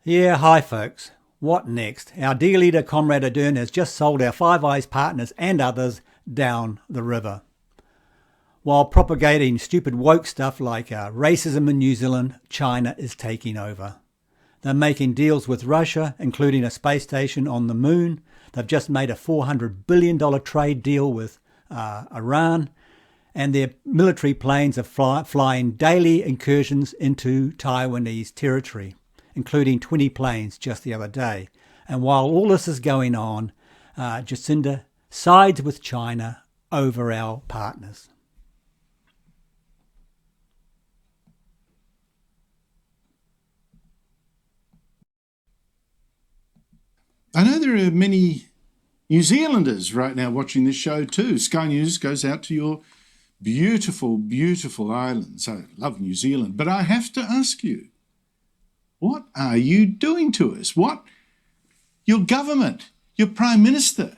Yeah, hi folks. What next? Our dear leader, Comrade Ardern, has just sold our Five Eyes partners and others down the river. While propagating stupid woke stuff like racism in New Zealand, China is taking over. They're making deals with Russia, including a space station on the moon. They've just made a $400 billion trade deal with Iran, and their military planes are flying daily incursions into Taiwanese territory, including 20 planes just the other day. And while all this is going on, Jacinda sides with China over our partners. I know there are many New Zealanders right now watching this show too. Sky News goes out to your beautiful, beautiful islands. I love New Zealand, but I have to ask you, what are you doing to us? What? Your government, your Prime Minister,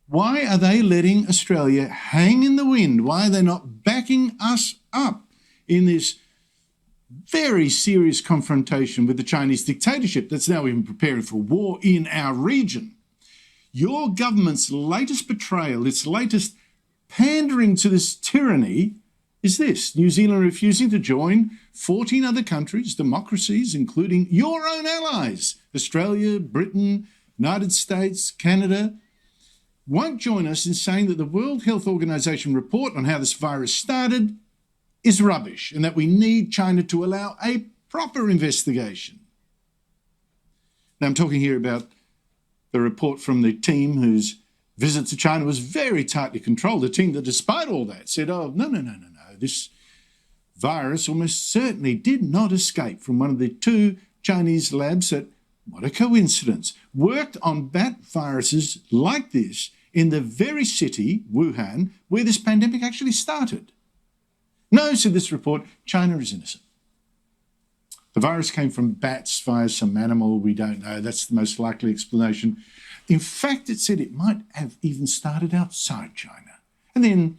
why are they letting Australia hang in the wind? Why are they not backing us up in this very serious confrontation with the Chinese dictatorship that's now even preparing for war in our region? Your government's latest betrayal, its latest pandering to this tyranny is this: New Zealand refusing to join 14 other countries, democracies, including your own allies, Australia, Britain, United States, Canada, won't join us in saying that the World Health Organization report on how this virus started is rubbish and that we need China to allow a proper investigation. Now, I'm talking here about the report from the team whose visit to China was very tightly controlled, a team that, despite all that, said, oh, no, this virus almost certainly did not escape from one of the two Chinese labs that, what a coincidence, worked on bat viruses like this in the very city, Wuhan, where this pandemic actually started. No, said this report, China is innocent. The virus came from bats via some animal we don't know. That's the most likely explanation. In fact, it said it might have even started outside China and then,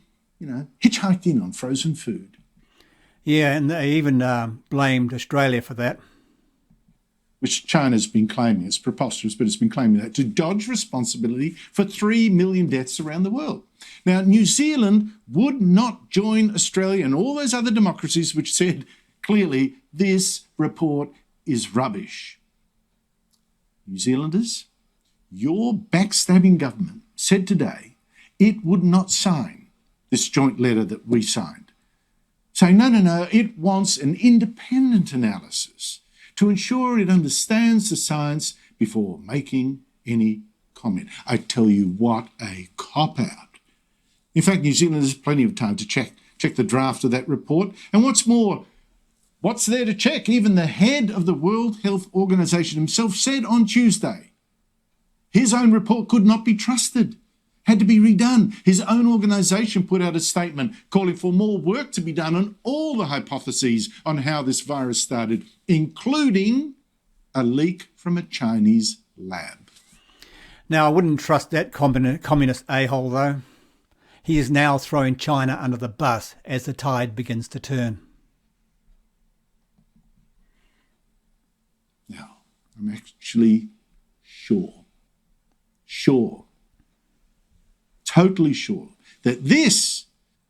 hitchhiked in on frozen food. Yeah, and they even blamed Australia for that. Which China's been claiming. It's preposterous, but it's been claiming that to dodge responsibility for 3 million deaths around the world. Now, New Zealand would not join Australia and all those other democracies which said clearly this report is rubbish. New Zealanders, your backstabbing government said today it would not sign this joint letter that we signed, saying, no, it wants an independent analysis to ensure it understands the science before making any comment. I tell you what, a cop-out. In fact, New Zealand has plenty of time to check the draft of that report. And what's more, what's there to check? Even the head of the World Health Organization himself said on Tuesday, his own report could not be trusted, had to be redone. His own organization put out a statement calling for more work to be done on all the hypotheses on how this virus started, including a leak from a Chinese lab. Now, I wouldn't trust that communist a-hole, though. He is now throwing China under the bus as the tide begins to turn. Now, I'm actually totally sure that this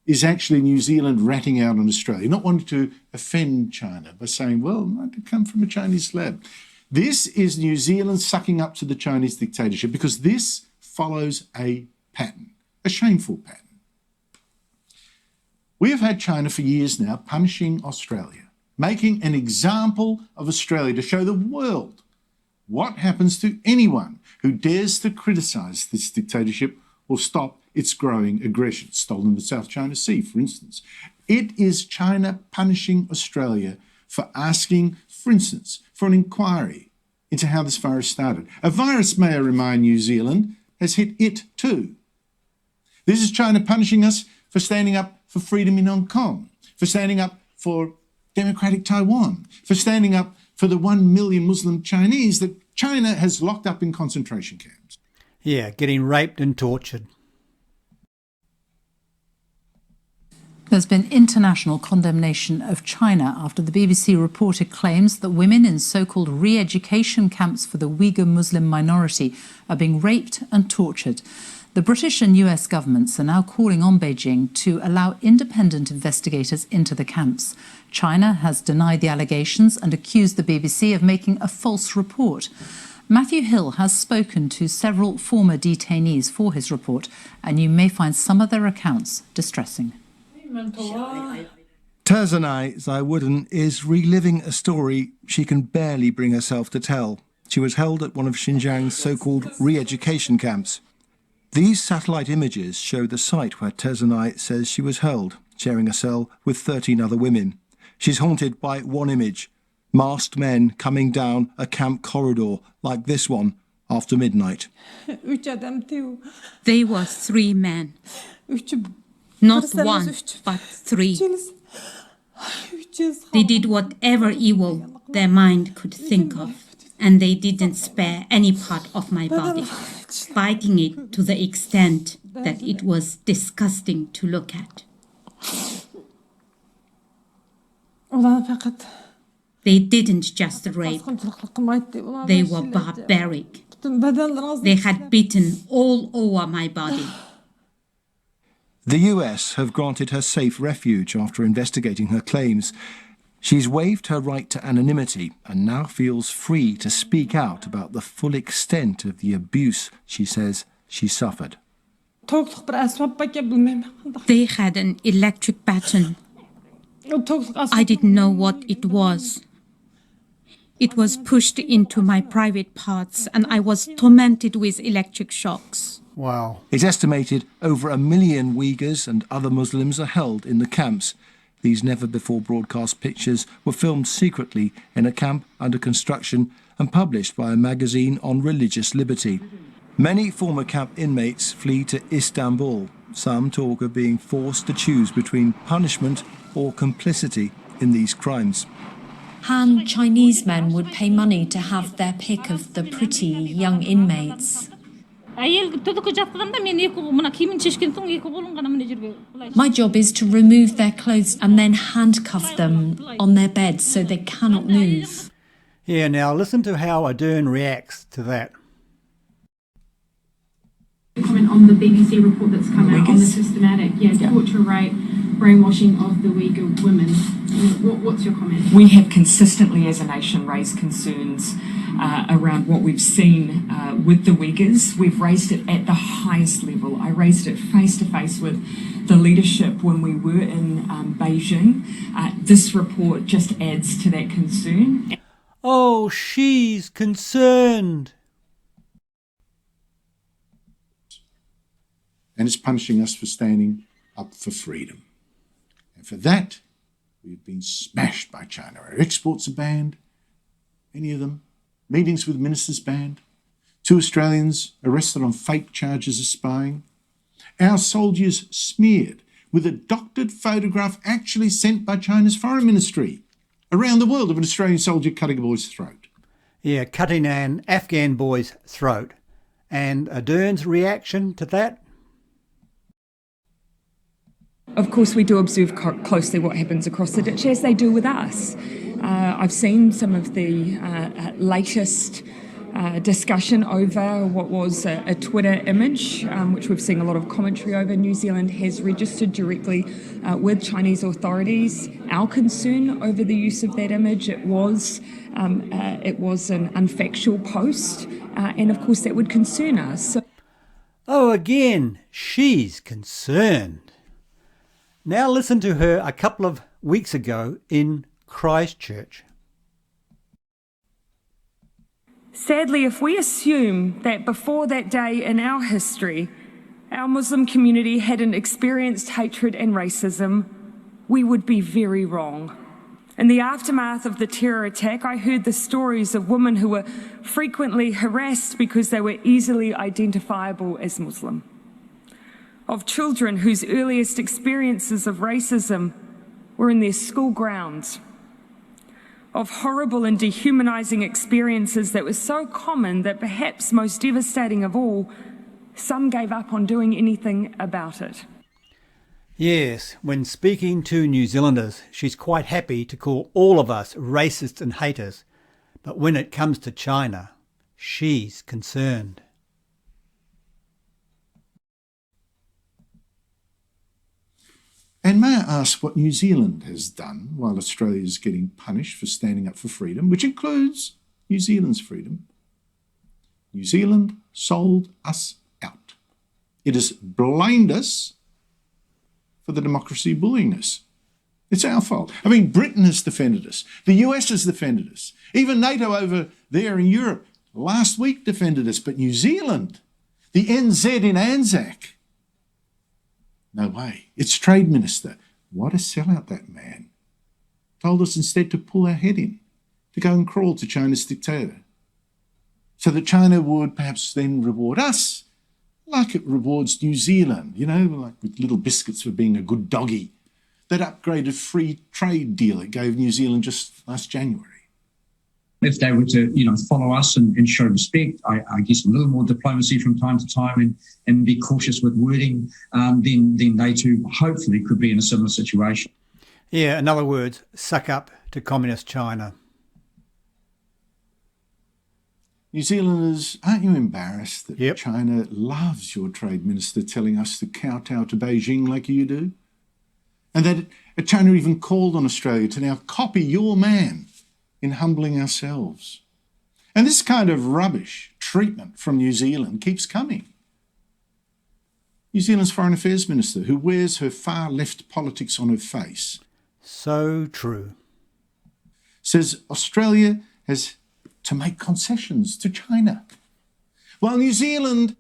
is actually New Zealand ratting out on Australia, not wanting to offend China by saying, well, it might have come from a Chinese lab. This is New Zealand sucking up to the Chinese dictatorship because this follows a pattern, a shameful pattern. We have had China for years now punishing Australia, making an example of Australia to show the world what happens to anyone who dares to criticise this dictatorship or stop its growing aggression, stolen the South China Sea, for instance. It is China punishing Australia for asking, for instance, for an inquiry into how this virus started. A virus, may I remind New Zealand, has hit it too. This is China punishing us for standing up for freedom in Hong Kong, for standing up for democratic Taiwan, for standing up for the 1 million Muslim Chinese that China has locked up in concentration camps. Yeah, getting raped and tortured. There's been international condemnation of China after the BBC reported claims that women in so-called re-education camps for the Uyghur Muslim minority are being raped and tortured. The British and US governments are now calling on Beijing to allow independent investigators into the camps. China has denied the allegations and accused the BBC of making a false report. Matthew Hill has spoken to several former detainees for his report, and you may find some of their accounts distressing. Terzanai Zaiwuddin is reliving a story she can barely bring herself to tell. She was held at one of Xinjiang's so-called re-education camps. These satellite images show the site where Terzanai says she was held, sharing a cell with 13 other women. She's haunted by one image, masked men coming down a camp corridor like this one after midnight. They were 3 men. Not one, but 3. They did whatever evil their mind could think of, and they didn't spare any part of my body, biting it to the extent that it was disgusting to look at. They didn't just rape, they were barbaric. They had bitten all over my body. The US have granted her safe refuge after investigating her claims. She's waived her right to anonymity and now feels free to speak out about the full extent of the abuse she says she suffered. They had an electric baton. I didn't know what it was. It was pushed into my private parts and I was tormented with electric shocks. Wow. It's estimated over 1 million Uyghurs and other Muslims are held in the camps. These never-before-broadcast pictures were filmed secretly in a camp under construction and published by a magazine on religious liberty. Many former camp inmates flee to Istanbul. Some talk of being forced to choose between punishment or complicity in these crimes. Han Chinese men would pay money to have their pick of the pretty young inmates. My job is to remove their clothes and then handcuff them on their beds so they cannot move. Yeah, now listen to how Ardern reacts to that. Comment on the BBC report that's come out on the systematic torture rate, brainwashing of the Uyghur women. What's your comment? We have consistently as a nation raised concerns around what we've seen with the Uyghurs. We've raised it at the highest level. I raised it face to face with the leadership when we were in Beijing. This report just adds to that concern. Oh, she's concerned. And it's punishing us for standing up for freedom. And for that, we've been smashed by China. Our exports are banned, any of them. Meetings with ministers banned. 2 Australians arrested on fake charges of spying. Our soldiers smeared with a doctored photograph actually sent by China's foreign ministry around the world of an Australian soldier cutting a boy's throat. Yeah, cutting an Afghan boy's throat. And Ardern's reaction to that? Of course, we do observe closely what happens across the ditch, as they do with us. I've seen some of the latest discussion over what was a Twitter image, which we've seen a lot of commentary over. New Zealand has registered directly with Chinese authorities our concern over the use of that image. It was an unfactual post, and of course that would concern us. Oh, again, she's concerned. Now listen to her a couple of weeks ago in Christchurch. Sadly, if we assume that before that day in our history, our Muslim community hadn't experienced hatred and racism, we would be very wrong. In the aftermath of the terror attack, I heard the stories of women who were frequently harassed because they were easily identifiable as Muslim, of children whose earliest experiences of racism were in their school grounds, of horrible and dehumanizing experiences that were so common that perhaps most devastating of all, some gave up on doing anything about it. Yes, when speaking to New Zealanders, she's quite happy to call all of us racists and haters. But when it comes to China, she's concerned. And may I ask what New Zealand has done while Australia is getting punished for standing up for freedom, which includes New Zealand's freedom? New Zealand sold us out. It has blamed us for the democracy bullying us. It's our fault. I mean, Britain has defended us. The US has defended us. Even NATO over there in Europe last week defended us. But New Zealand, the NZ in Anzac, no way. Its trade minister, what a sellout that man, told us instead to pull our head in, to go and crawl to China's dictator, so that China would perhaps then reward us like it rewards New Zealand, you know, like with little biscuits for being a good doggy. That upgraded free trade deal it gave New Zealand just last January. If they were to, follow us and show respect, I guess a little more diplomacy from time to time and be cautious with wording, then they too hopefully could be in a similar situation. Yeah, in other words, suck up to communist China. New Zealanders, aren't you embarrassed that Yep. China loves your trade minister telling us to kowtow to Beijing like you do? And that China even called on Australia to now copy your man in humbling ourselves. And this kind of rubbish treatment from New Zealand keeps coming. New Zealand's Foreign Affairs Minister, who wears her far-left politics on her face, So true. says Australia has to make concessions to China, while New Zealand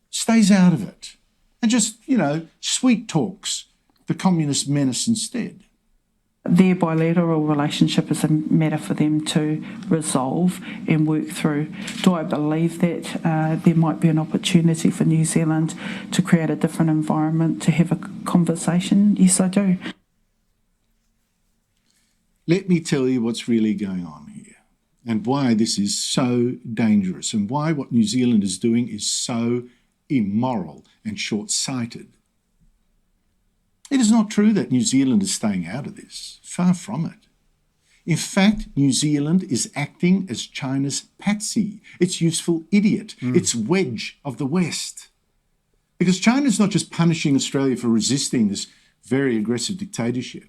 stays out of it and just, sweet talks the communist menace instead. Their bilateral relationship is a matter for them to resolve and work through. Do I believe that there might be an opportunity for New Zealand to create a different environment to have a conversation? Yes, I do. Let me tell you what's really going on here and why this is so dangerous and why what New Zealand is doing is so immoral and short-sighted. It is not true that New Zealand is staying out of this. Far from it. In fact, New Zealand is acting as China's patsy, its useful idiot, its wedge of the West. Because China is not just punishing Australia for resisting this very aggressive dictatorship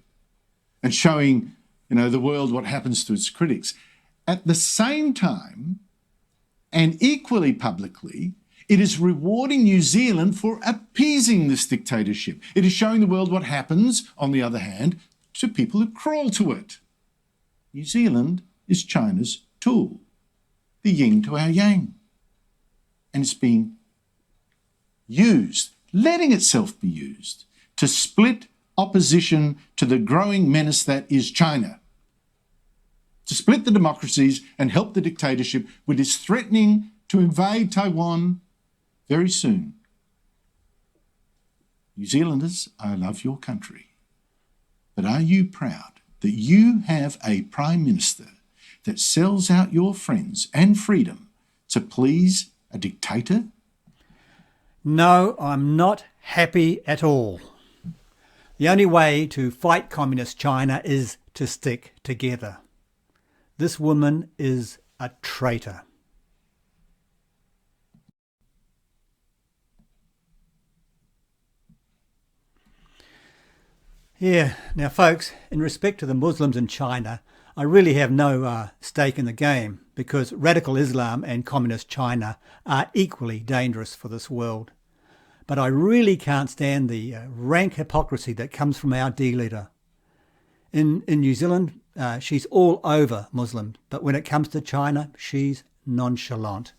and showing, the world what happens to its critics. At the same time, and equally publicly, it is rewarding New Zealand for appeasing this dictatorship. It is showing the world what happens, on the other hand, to people who crawl to it. New Zealand is China's tool, the yin to our yang. And it's being used, letting itself be used, to split opposition to the growing menace that is China. To split the democracies and help the dictatorship with its threatening to invade Taiwan very soon. New Zealanders, I love your country. But are you proud that you have a Prime Minister that sells out your friends and freedom to please a dictator? No, I'm not happy at all. The only way to fight communist China is to stick together. This woman is a traitor. Yeah, now folks, in respect to the Muslims in China, I really have no stake in the game because radical Islam and communist China are equally dangerous for this world. But I really can't stand the rank hypocrisy that comes from our D-leader. In New Zealand, she's all over Muslims, but when it comes to China, she's nonchalant.